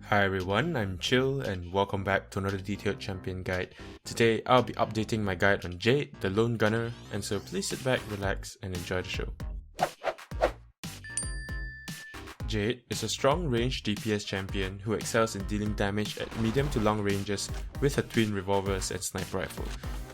Hi everyone, I'm Chyill and welcome back to another detailed champion guide. Today I'll be updating my guide on Jade, the lone gunner, and so please sit back, relax and enjoy the show. Jade is a strong range DPS champion who excels in dealing damage at medium to long ranges with her twin revolvers and sniper rifle.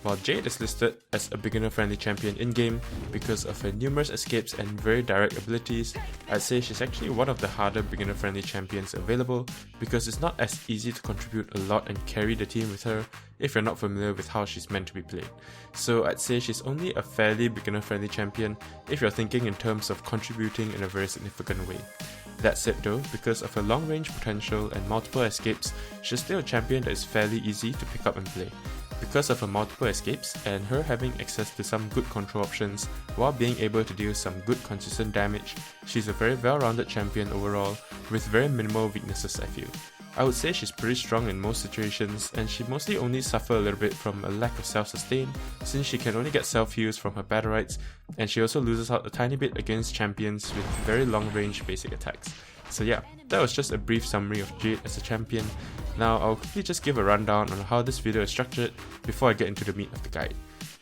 While Jade is listed as a beginner-friendly champion in-game because of her numerous escapes and very direct abilities, I'd say she's actually one of the harder beginner-friendly champions available because it's not as easy to contribute a lot and carry the team with her if you're not familiar with how she's meant to be played. So I'd say she's only a fairly beginner-friendly champion if you're thinking in terms of contributing in a very significant way. That said though, because of her long range potential and multiple escapes, she's still a champion that is fairly easy to pick up and play. Because of her multiple escapes and her having access to some good control options while being able to deal some good consistent damage, she's a very well-rounded champion overall with very minimal weaknesses I feel. I would say she's pretty strong in most situations and she mostly only suffers a little bit from a lack of self-sustain since she can only get self-heals from her Battlerites, and she also loses out a tiny bit against champions with very long range basic attacks. So yeah, that was just a brief summary of Jade as a champion. Now I'll quickly just give a rundown on how this video is structured before I get into the meat of the guide.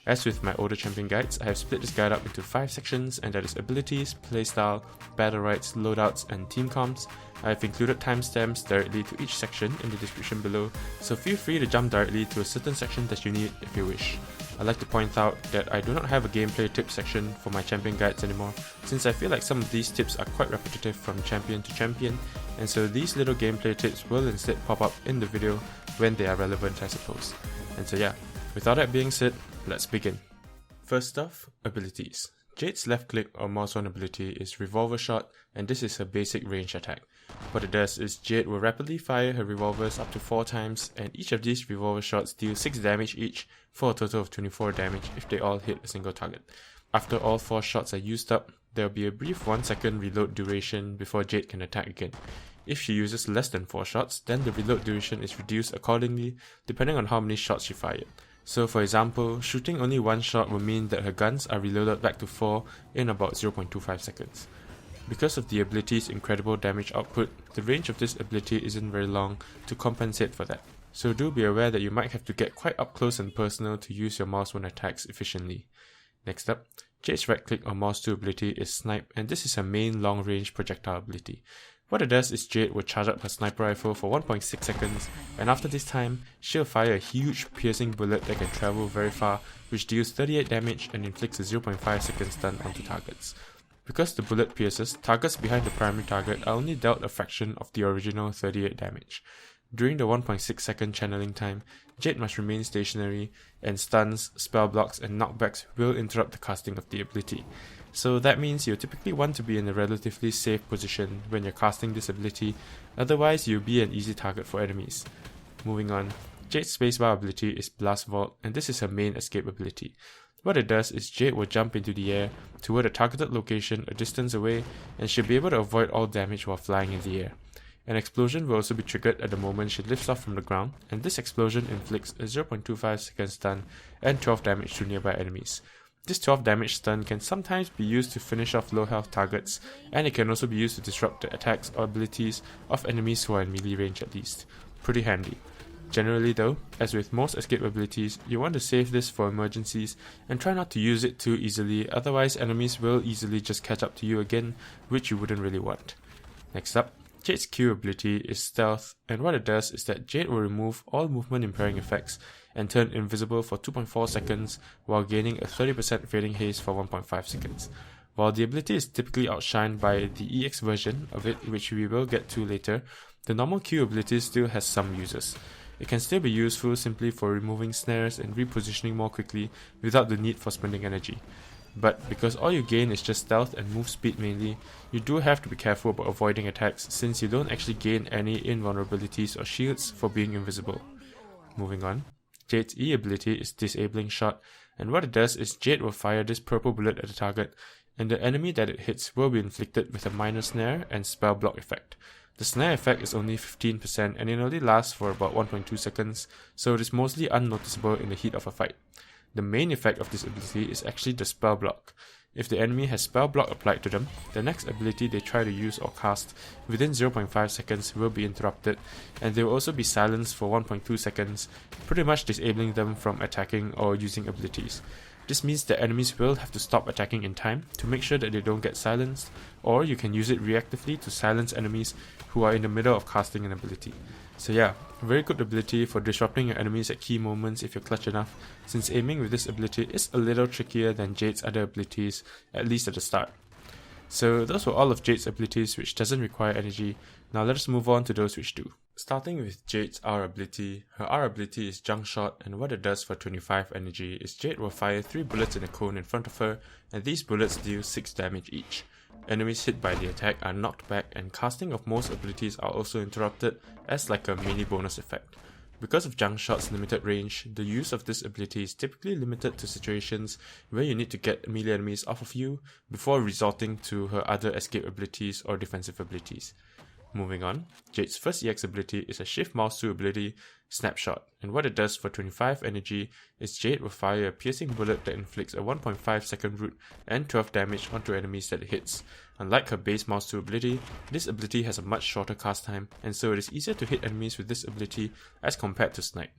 As with my older champion guides, I have split this guide up into 5 sections, and that is abilities, playstyle, Battlerites, loadouts, and team comps. I have included timestamps directly to each section in the description below, so feel free to jump directly to a certain section that you need if you wish. I'd like to point out that I do not have a gameplay tips section for my champion guides anymore, since I feel like some of these tips are quite repetitive from champion to champion, and so these little gameplay tips will instead pop up in the video when they are relevant, I suppose. And so yeah, with all that being said, let's begin. First off, abilities. Jade's left click or mouse on ability is revolver shot, and this is her basic range attack. What it does is Jade will rapidly fire her revolvers up to 4 times, and each of these revolver shots deal 6 damage each for a total of 24 damage if they all hit a single target. After all 4 shots are used up, there will be a brief 1 second reload duration before Jade can attack again. If she uses less than 4 shots, then the reload duration is reduced accordingly depending on how many shots she fired. So for example, shooting only 1 shot will mean that her guns are reloaded back to 4 in about 0.25 seconds. Because of the ability's incredible damage output, the range of this ability isn't very long to compensate for that. So do be aware that you might have to get quite up close and personal to use your mouse when attacks efficiently. Next up, Jade's right click or mouse 2 ability is snipe, and this is her main long range projectile ability. What it does is Jade will charge up her sniper rifle for 1.6 seconds, and after this time, she'll fire a huge piercing bullet that can travel very far, which deals 38 damage and inflicts a 0.5 second stun onto targets. Because the bullet pierces, targets behind the primary target are only dealt a fraction of the original 38 damage. During the 1.6 second channeling time, Jade must remain stationary, and stuns, spell blocks, and knockbacks will interrupt the casting of the ability. So that means you typically want to be in a relatively safe position when you're casting this ability, otherwise you'll be an easy target for enemies. Moving on, Jade's spacebar ability is Blast Vault, and this is her main escape ability. What it does is Jade will jump into the air toward a targeted location a distance away, and she'll be able to avoid all damage while flying in the air. An explosion will also be triggered at the moment she lifts off from the ground, and this explosion inflicts a 0.25 second stun and 12 damage to nearby enemies. This 12 damage stun can sometimes be used to finish off low health targets, and it can also be used to disrupt the attacks or abilities of enemies who are in melee range at least. Pretty handy. Generally though, as with most escape abilities, you want to save this for emergencies and try not to use it too easily, otherwise enemies will easily just catch up to you again, which you wouldn't really want. Next up, Jade's Q ability is Stealth, and what it does is that Jade will remove all movement impairing effects and turn invisible for 2.4 seconds while gaining a 30% fading haze for 1.5 seconds. While the ability is typically outshined by the EX version of it, which we will get to later, the normal Q ability still has some uses. It can still be useful simply for removing snares and repositioning more quickly without the need for spending energy. But because all you gain is just stealth and move speed mainly, you do have to be careful about avoiding attacks since you don't actually gain any invulnerabilities or shields for being invisible. Moving on, Jade's E ability is Disabling Shot, and what it does is Jade will fire this purple bullet at the target, and the enemy that it hits will be inflicted with a minor snare and spell block effect. The snare effect is only 15% and it only lasts for about 1.2 seconds, so it is mostly unnoticeable in the heat of a fight. The main effect of this ability is actually the spell block. If the enemy has spell block applied to them, the next ability they try to use or cast within 0.5 seconds will be interrupted, and they will also be silenced for 1.2 seconds, pretty much disabling them from attacking or using abilities. This means that enemies will have to stop attacking in time to make sure that they don't get silenced, or you can use it reactively to silence enemies who are in the middle of casting an ability. So yeah, very good ability for disrupting your enemies at key moments if you're clutch enough, since aiming with this ability is a little trickier than Jade's other abilities, at least at the start. So those were all of Jade's abilities which doesn't require energy. Now let us move on to those which do. Starting with Jade's R ability, her R ability is Junk Shot, and what it does for 25 energy is Jade will fire 3 bullets in a cone in front of her, and these bullets deal 6 damage each. Enemies hit by the attack are knocked back, and casting of most abilities are also interrupted as like a mini bonus effect. Because of Junk Shot's limited range, the use of this ability is typically limited to situations where you need to get melee enemies off of you before resorting to her other escape abilities or defensive abilities. Moving on, Jade's first EX ability is a Shift Mouse 2 ability, Snapshot, and what it does for 25 energy is Jade will fire a piercing bullet that inflicts a 1.5 second root and 12 damage onto enemies that it hits. Unlike her base Mouse 2 ability, this ability has a much shorter cast time, and so it is easier to hit enemies with this ability as compared to Snipe.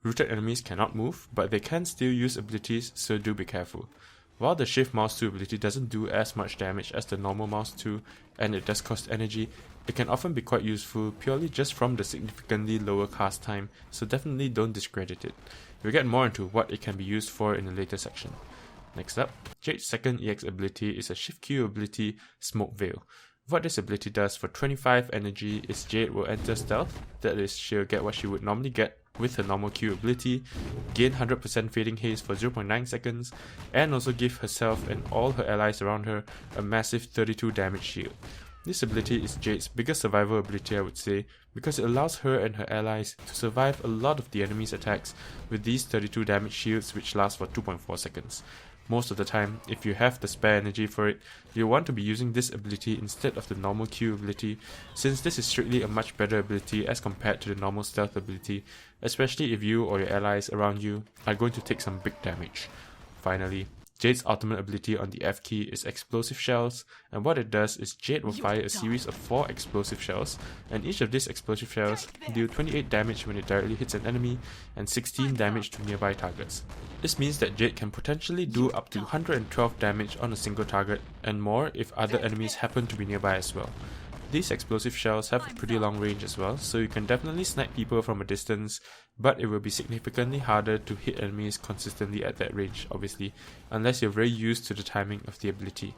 Rooted enemies cannot move, but they can still use abilities, so do be careful. While the Shift Mouse 2 ability doesn't do as much damage as the normal Mouse 2, and it does cost energy, it can often be quite useful purely just from the significantly lower cast time, so definitely don't discredit it. We'll get more into what it can be used for in a later section. Next up, Jade's second EX ability is a Shift Q ability, Smoke Veil. What this ability does for 25 energy is Jade will enter stealth, that is, she'll get what she would normally get with her normal Q ability, gain 100% fading haze for 0.9 seconds, and also give herself and all her allies around her a massive 32 damage shield. This ability is Jade's biggest survival ability, I would say, because it allows her and her allies to survive a lot of the enemy's attacks with these 32 damage shields which last for 2.4 seconds. Most of the time, if you have the spare energy for it, you'll want to be using this ability instead of the normal Q ability, since this is strictly a much better ability as compared to the normal stealth ability, especially if you or your allies around you are going to take some big damage. Finally, Jade's ultimate ability on the F key is Explosive Shells, and what it does is Jade will fire a series of 4 explosive shells, and each of these explosive shells deal 28 damage when it directly hits an enemy, and 16 damage to nearby targets. This means that Jade can potentially do up to 112 damage on a single target, and more if other enemies happen to be nearby as well. These explosive shells have a pretty long range as well, so you can definitely snipe people from a distance, but it will be significantly harder to hit enemies consistently at that range, obviously, unless you're very used to the timing of the ability.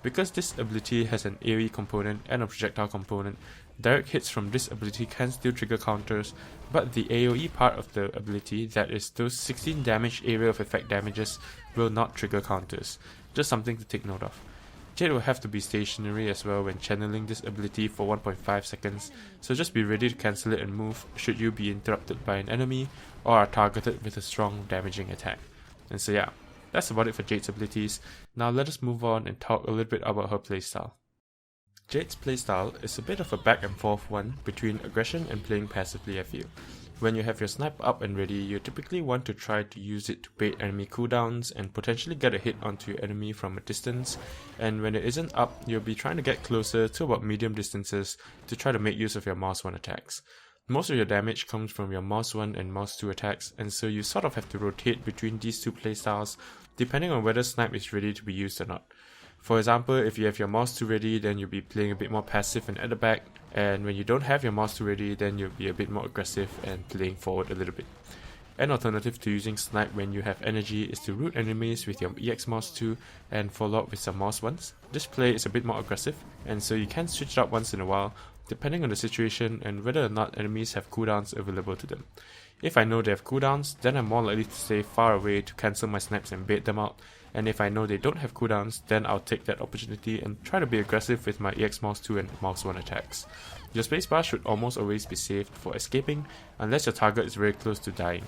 Because this ability has an AoE component and a projectile component, direct hits from this ability can still trigger counters, but the AoE part of the ability, that is those 16 damage area of effect damages, will not trigger counters. Just something to take note of. Jade will have to be stationary as well when channeling this ability for 1.5 seconds, so just be ready to cancel it and move should you be interrupted by an enemy or are targeted with a strong damaging attack. And so yeah, that's about it for Jade's abilities. Now let us move on and talk a little bit about her playstyle. Jade's playstyle is a bit of a back and forth one between aggression and playing passively, I feel. When you have your sniper up and ready, you typically want to try to use it to bait enemy cooldowns and potentially get a hit onto your enemy from a distance, and when it isn't up, you'll be trying to get closer to about medium distances to try to make use of your Mouse 1 attacks. Most of your damage comes from your Mouse 1 and Mouse 2 attacks, and so you sort of have to rotate between these two playstyles depending on whether snipe is ready to be used or not. For example, if you have your Mouse 2 ready, then you'll be playing a bit more passive and at the back, and when you don't have your Mouse 2 ready, then you'll be a bit more aggressive and playing forward a little bit. An alternative to using snipe when you have energy is to root enemies with your EX Mouse 2 and follow up with some Mouse 1s. This play is a bit more aggressive, and so you can switch it up once in a while, depending on the situation and whether or not enemies have cooldowns available to them. If I know they have cooldowns, then I'm more likely to stay far away to cancel my snipes and bait them out, and if I know they don't have cooldowns, then I'll take that opportunity and try to be aggressive with my EX Mouse 2 and Mouse 1 attacks. Your spacebar should almost always be saved for escaping unless your target is very close to dying,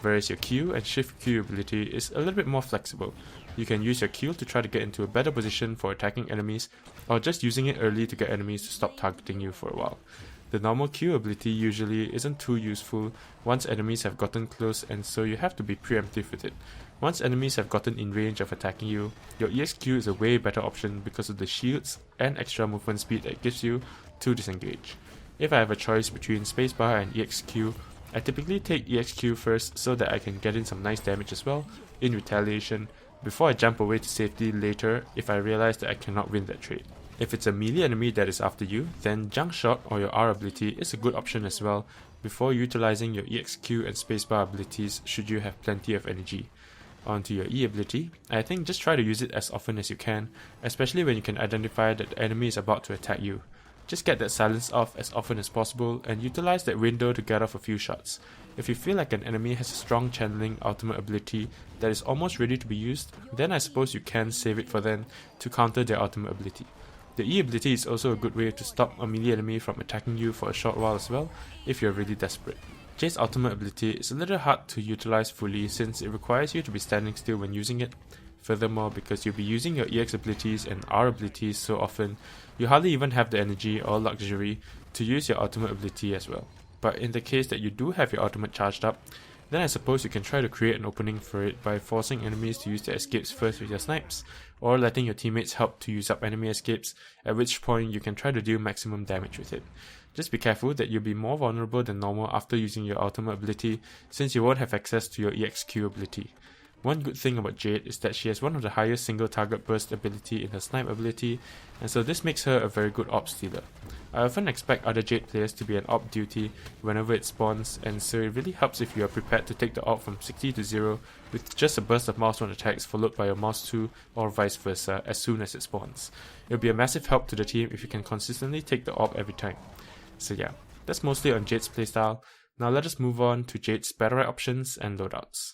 whereas your Q and Shift Q ability is a little bit more flexible. You can use your Q to try to get into a better position for attacking enemies, or just using it early to get enemies to stop targeting you for a while. The normal Q ability usually isn't too useful once enemies have gotten close, and so you have to be preemptive with it. Once enemies have gotten in range of attacking you, your EXQ is a way better option because of the shields and extra movement speed it gives you to disengage. If I have a choice between spacebar and EXQ, I typically take EXQ first so that I can get in some nice damage as well, in retaliation, before I jump away to safety later if I realize that I cannot win that trade. If it's a melee enemy that is after you, then Junk Shot or your R ability is a good option as well before utilizing your EXQ and spacebar abilities should you have plenty of energy. Onto your E ability, I think just try to use it as often as you can, especially when you can identify that the enemy is about to attack you. Just get that silence off as often as possible and utilize that window to get off a few shots. If you feel like an enemy has a strong channeling ultimate ability that is almost ready to be used, then I suppose you can save it for then to counter their ultimate ability. The E ability is also a good way to stop a melee enemy from attacking you for a short while as well, if you're really desperate. Jade's ultimate ability is a little hard to utilize fully since it requires you to be standing still when using it. Furthermore, because you'll be using your EX abilities and R abilities so often, you hardly even have the energy or luxury to use your ultimate ability as well. But in the case that you do have your ultimate charged up, then I suppose you can try to create an opening for it by forcing enemies to use their escapes first with your snipes, or letting your teammates help to use up enemy escapes, at which point you can try to deal maximum damage with it. Just be careful that you'll be more vulnerable than normal after using your ultimate ability, since you won't have access to your EXQ ability. One good thing about Jade is that she has one of the highest single target burst ability in her snipe ability, and so this makes her a very good op stealer. I often expect other Jade players to be an op duty whenever it spawns, and so it really helps if you are prepared to take the op from 60 to 0 with just a burst of mouse 1 attacks followed by your mouse 2 or vice versa as soon as it spawns. It will be a massive help to the team if you can consistently take the op every time. So yeah, that's mostly on Jade's playstyle. Now let us move on to Jade's Battlerites options and loadouts.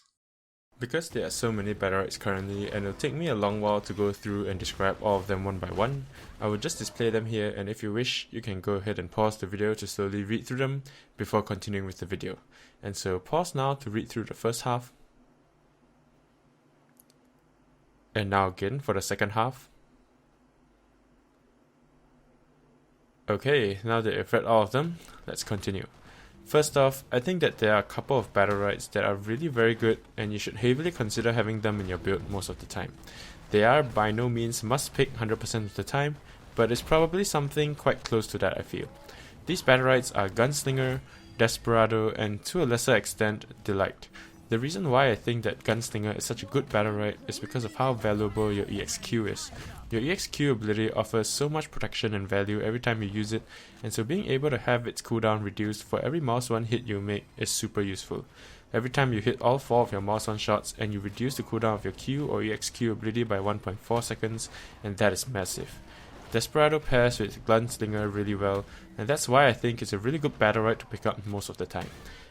Because there are so many Battlerites currently and it'll take me a long while to go through and describe all of them one by one, I will just display them here, and if you wish, you can go ahead and pause the video to slowly read through them before continuing with the video. And so pause now to read through the first half, and now again for the second half. Okay, now that you've read all of them, let's continue. First off, I think that there are a couple of Battlerites that are really very good and you should heavily consider having them in your build most of the time. They are by no means must pick 100% of the time, but it's probably something quite close to that I feel. These Battlerites are Gunslinger, Desperado, and to a lesser extent, Delight. The reason why I think that Gunslinger is such a good Battleright is because of how valuable your EXQ is. Your EXQ ability offers so much protection and value every time you use it, and so being able to have its cooldown reduced for every mouse 1 hit you make is super useful. Every time you hit all 4 of your mouse 1 shots and you reduce the cooldown of your Q or EXQ ability by 1.4 seconds, and that is massive. Desperado pairs with Gunslinger really well, and that's why I think it's a really good Battleright to pick up most of the time.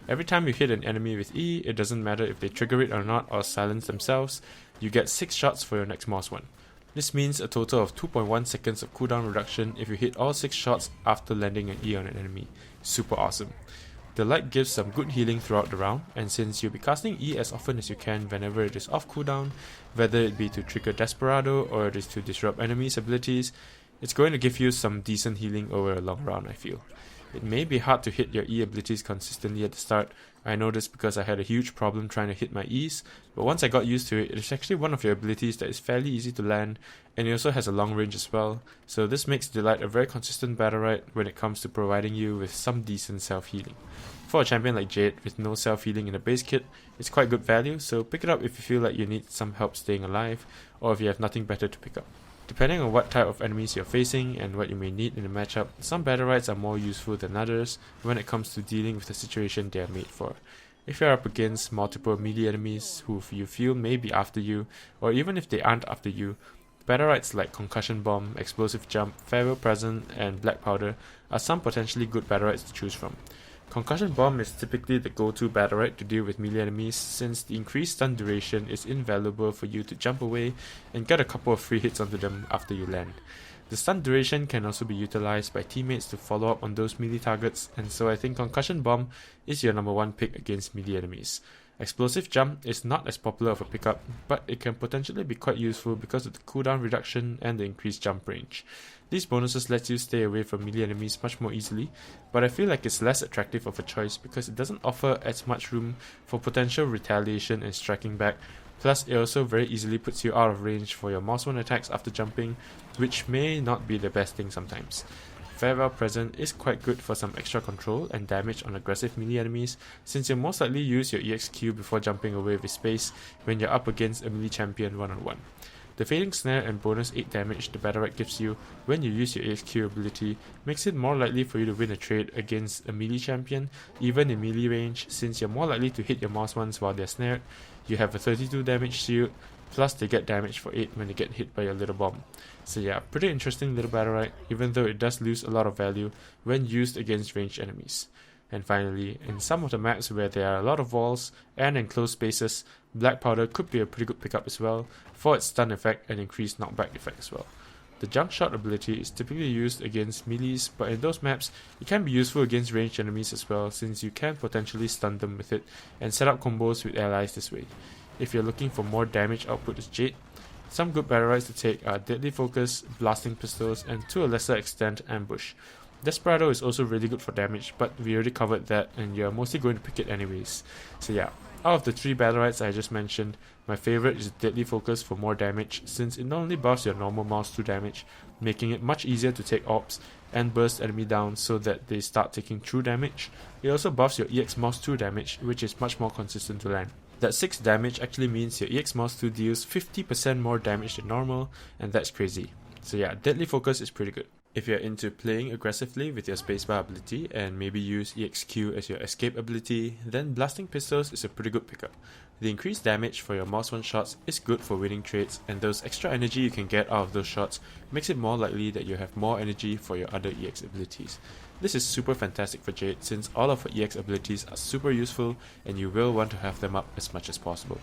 Every time you hit an enemy with E, it doesn't matter if they trigger it or not or silence themselves, you get 6 shots for your next mouse 1. This means a total of 2.1 seconds of cooldown reduction if you hit all 6 shots after landing an E on an enemy. Super awesome. The light gives some good healing throughout the round, and since you'll be casting E as often as you can whenever it is off cooldown, whether it be to trigger Desperado or it is to disrupt enemies' abilities, it's going to give you some decent healing over a long round, I feel. It may be hard to hit your E abilities consistently at the start. I know this because I had a huge problem trying to hit my E's, but once I got used to it, it's actually one of your abilities that is fairly easy to land, and it also has a long range as well, so this makes Delight a very consistent Battleright when it comes to providing you with some decent self-healing. For a champion like Jade with no self-healing in the base kit, it's quite good value, so pick it up if you feel like you need some help staying alive, or if you have nothing better to pick up. Depending on what type of enemies you're facing and what you may need in a matchup, some Battlerites are more useful than others when it comes to dealing with the situation they are made for. If you're up against multiple melee enemies who you feel may be after you, or even if they aren't after you, Battlerites like Concussion Bomb, Explosive Jump, Farewell Present, and Black Powder are some potentially good Battlerites to choose from. Concussion Bomb is typically the go-to Battleright to deal with melee enemies since the increased stun duration is invaluable for you to jump away and get a couple of free hits onto them after you land. The stun duration can also be utilized by teammates to follow up on those melee targets, and so I think Concussion Bomb is your number one pick against melee enemies. Explosive Jump is not as popular of a pickup, but it can potentially be quite useful because of the cooldown reduction and the increased jump range. These bonuses let you stay away from melee enemies much more easily, but I feel like it's less attractive of a choice because it doesn't offer as much room for potential retaliation and striking back. Plus, it also very easily puts you out of range for your mouse 1 attacks after jumping, which may not be the best thing sometimes. Farewell Present is quite good for some extra control and damage on aggressive melee enemies, since you'll most likely use your EXQ before jumping away with space when you're up against a melee champion one-on-one. The Fading Snare and bonus 8 damage the Battlerite gives you when you use your EXQ ability makes it more likely for you to win a trade against a melee champion, even in melee range, since you're more likely to hit your mouse ones while they're snared. You have a 32 damage shield, plus they get damage for 8 when they get hit by your little bomb. So yeah, pretty interesting little Battlerite, even though it does lose a lot of value when used against ranged enemies. And finally, in some of the maps where there are a lot of walls and enclosed spaces, Black Powder could be a pretty good pickup as well for its stun effect and increased knockback effect as well. The Junk Shot ability is typically used against melees, but in those maps, it can be useful against ranged enemies as well, since you can potentially stun them with it and set up combos with allies this way. If you're looking for more damage output as Jade, some good Battlerites to take are Deadly Focus, Blasting Pistols, and to a lesser extent Ambush. Desperado is also really good for damage, but we already covered that and you're mostly going to pick it anyways. So yeah, out of the 3 Battlerites I just mentioned, my favorite is Deadly Focus for more damage, since it not only buffs your normal mouse 2 damage, making it much easier to take orbs and burst enemy down so that they start taking true damage. It also buffs your EX mouse 2 damage, which is much more consistent to land. That 6 damage actually means your EX mouse 2 deals 50% more damage than normal, and that's crazy. So yeah, Deadly Focus is pretty good. If you're into playing aggressively with your spacebar ability and maybe use EXQ as your escape ability, then Blasting Pistols is a pretty good pickup. The increased damage for your mouse 1 shots is good for winning trades, and those extra energy you can get out of those shots makes it more likely that you have more energy for your other EX abilities. This is super fantastic for Jade, since all of her EX abilities are super useful and you will want to have them up as much as possible.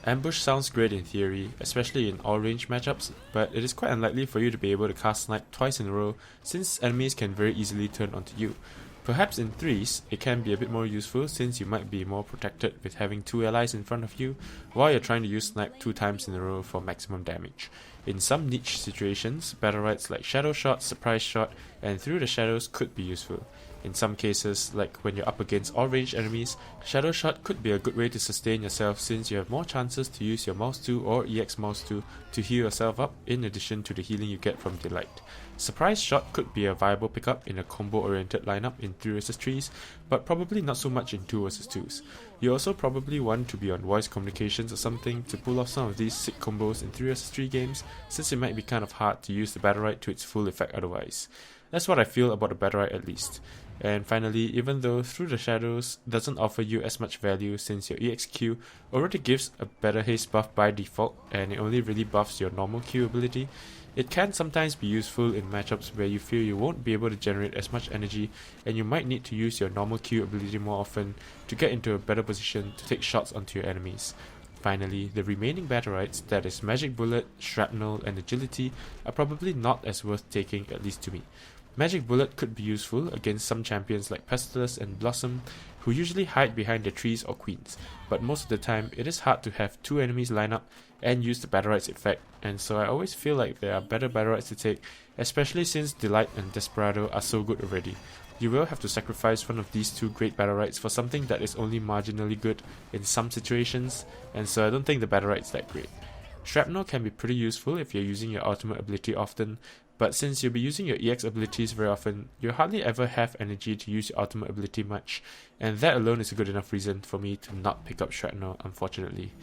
Ambush sounds great in theory, especially in all range matchups, but it is quite unlikely for you to be able to cast Snipe twice in a row, since enemies can very easily turn onto you. Perhaps in threes, it can be a bit more useful since you might be more protected with having 2 allies in front of you, while you're trying to use Snipe 2 times in a row for maximum damage. In some niche situations, Battlerites like Shadow Shot, Surprise Shot, and Through the Shadows could be useful. In some cases, like when you're up against all ranged enemies, Shadow Shot could be a good way to sustain yourself since you have more chances to use your mouse 2 or EX mouse 2 to heal yourself up in addition to the healing you get from Delight. Surprise Shot could be a viable pickup in a combo oriented lineup in 3 vs 3s, but probably not so much in 2 vs 2s. You also probably want to be on voice communications or something to pull off some of these sick combos in 3 vs 3 games, since it might be kind of hard to use the Battlerite to its full effect otherwise. That's what I feel about the Battlerite at least. And finally, even though Through the Shadows doesn't offer you as much value since your EXQ already gives a better haste buff by default and it only really buffs your normal Q ability, it can sometimes be useful in matchups where you feel you won't be able to generate as much energy and you might need to use your normal Q ability more often to get into a better position to take shots onto your enemies. Finally, the remaining Battlerites, that is Magic Bullet, Shrapnel and Agility, are probably not as worth taking, at least to me. Magic Bullet could be useful against some champions like Pestilus and Blossom, who usually hide behind their trees or queens, but most of the time it is hard to have 2 enemies line up and use the Battlerites effect, and so I always feel like there are better Battlerites to take, especially since Delight and Desperado are so good already. You will have to sacrifice one of these 2 great Battlerites for something that is only marginally good in some situations, and so I don't think the Battlerites that great. Shrapnel can be pretty useful if you're using your ultimate ability often, but since you'll be using your EX abilities very often, you hardly ever have energy to use your ultimate ability much, and that alone is a good enough reason for me to not pick up Shrapnel, unfortunately.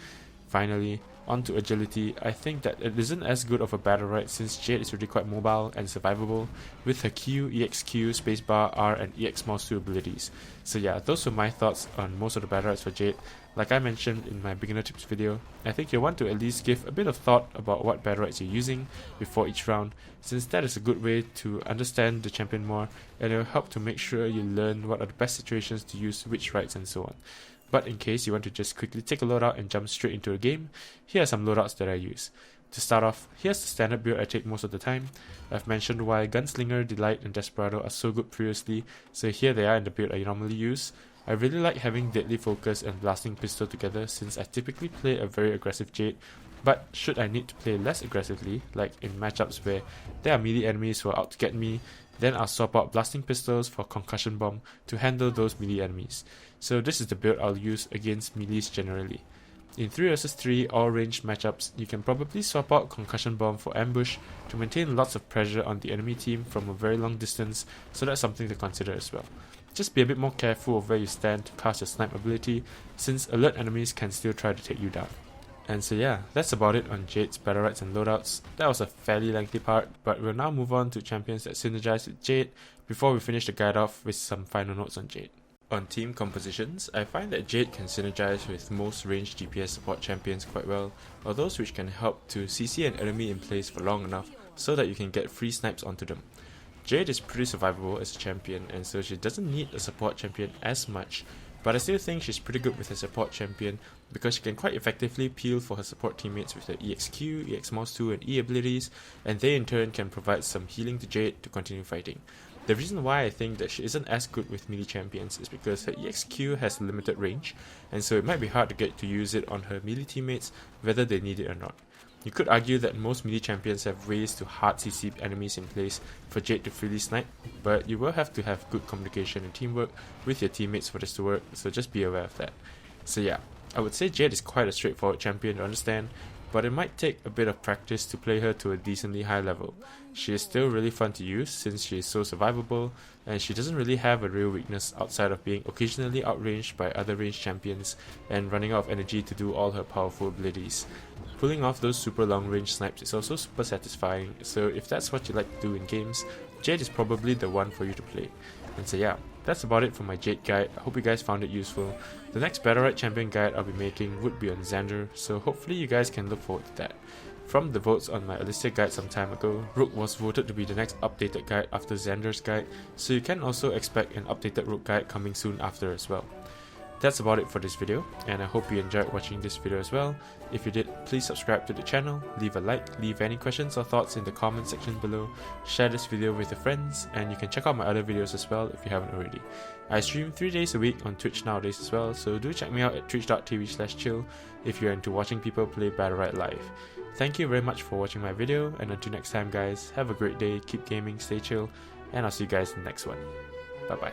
Finally, onto Agility, I think that it isn't as good of a Battlerite since Jade is really quite mobile and survivable with her Q, EXQ, Spacebar, R and EX Mouse 2 abilities. So yeah, those were my thoughts on most of the Battlerites for Jade. Like I mentioned in my beginner tips video, I think you'll want to at least give a bit of thought about what Battlerites you're using before each round, since that is a good way to understand the champion more and it will help to make sure you learn what are the best situations to use which rights and so on. But in case you want to just quickly take a loadout and jump straight into a game, here are some loadouts that I use. To start off, here's the standard build I take most of the time. I've mentioned why Gunslinger, Delight and Desperado are so good previously, so here they are in the build I normally use. I really like having Deadly Focus and Blasting Pistol together since I typically play a very aggressive Jade, but should I need to play less aggressively, like in matchups where there are melee enemies who are out to get me, then I'll swap out Blasting Pistols for Concussion Bomb to handle those melee enemies. So this is the build I'll use against melees generally. In 3 vs 3 all ranged matchups, you can probably swap out Concussion Bomb for Ambush to maintain lots of pressure on the enemy team from a very long distance, so that's something to consider as well. Just be a bit more careful of where you stand to cast your snipe ability, since alert enemies can still try to take you down. And so yeah, that's about it on Jade's Battlerites and Loadouts. That was a fairly lengthy part, but we'll now move on to champions that synergize with Jade before we finish the guide off with some final notes on Jade. On team compositions, I find that Jade can synergize with most ranged DPS support champions quite well, or those which can help to CC an enemy in place for long enough so that you can get free snipes onto them. Jade is pretty survivable as a champion, and so she doesn't need a support champion as much, but I still think she's pretty good with a support champion because she can quite effectively peel for her support teammates with her EXQ, EX Mouse 2 and E abilities, and they in turn can provide some healing to Jade to continue fighting. The reason why I think that she isn't as good with melee champions is because her EXQ has limited range, and so it might be hard to get to use it on her melee teammates whether they need it or not. You could argue that most melee champions have ways to hard CC enemies in place for Jade to freely snipe, but you will have to have good communication and teamwork with your teammates for this to work, so just be aware of that. So yeah, I would say Jade is quite a straightforward champion to understand, but it might take a bit of practice to play her to a decently high level. She is still really fun to use since she is so survivable, and she doesn't really have a real weakness outside of being occasionally outranged by other ranged champions and running out of energy to do all her powerful abilities. Pulling off those super long range snipes is also super satisfying, so if that's what you like to do in games, Jade is probably the one for you to play. And so yeah, that's about it for my Jade guide. I hope you guys found it useful. The next Battlerite Champion guide I'll be making would be on Xander, so hopefully you guys can look forward to that. From the votes on my Alicia guide some time ago, Rook was voted to be the next updated guide after Xander's guide, so you can also expect an updated Rook guide coming soon after as well. That's about it for this video, and I hope you enjoyed watching this video as well. If you did, please subscribe to the channel, leave a like, leave any questions or thoughts in the comment section below, share this video with your friends, and you can check out my other videos as well if you haven't already. I stream 3 days a week on Twitch nowadays as well, so do check me out at twitch.tv/Chyill if you're into watching people play Battlerite live. Thank you very much for watching my video, and until next time guys, have a great day, keep gaming, stay chill, and I'll see you guys in the next one. Bye bye.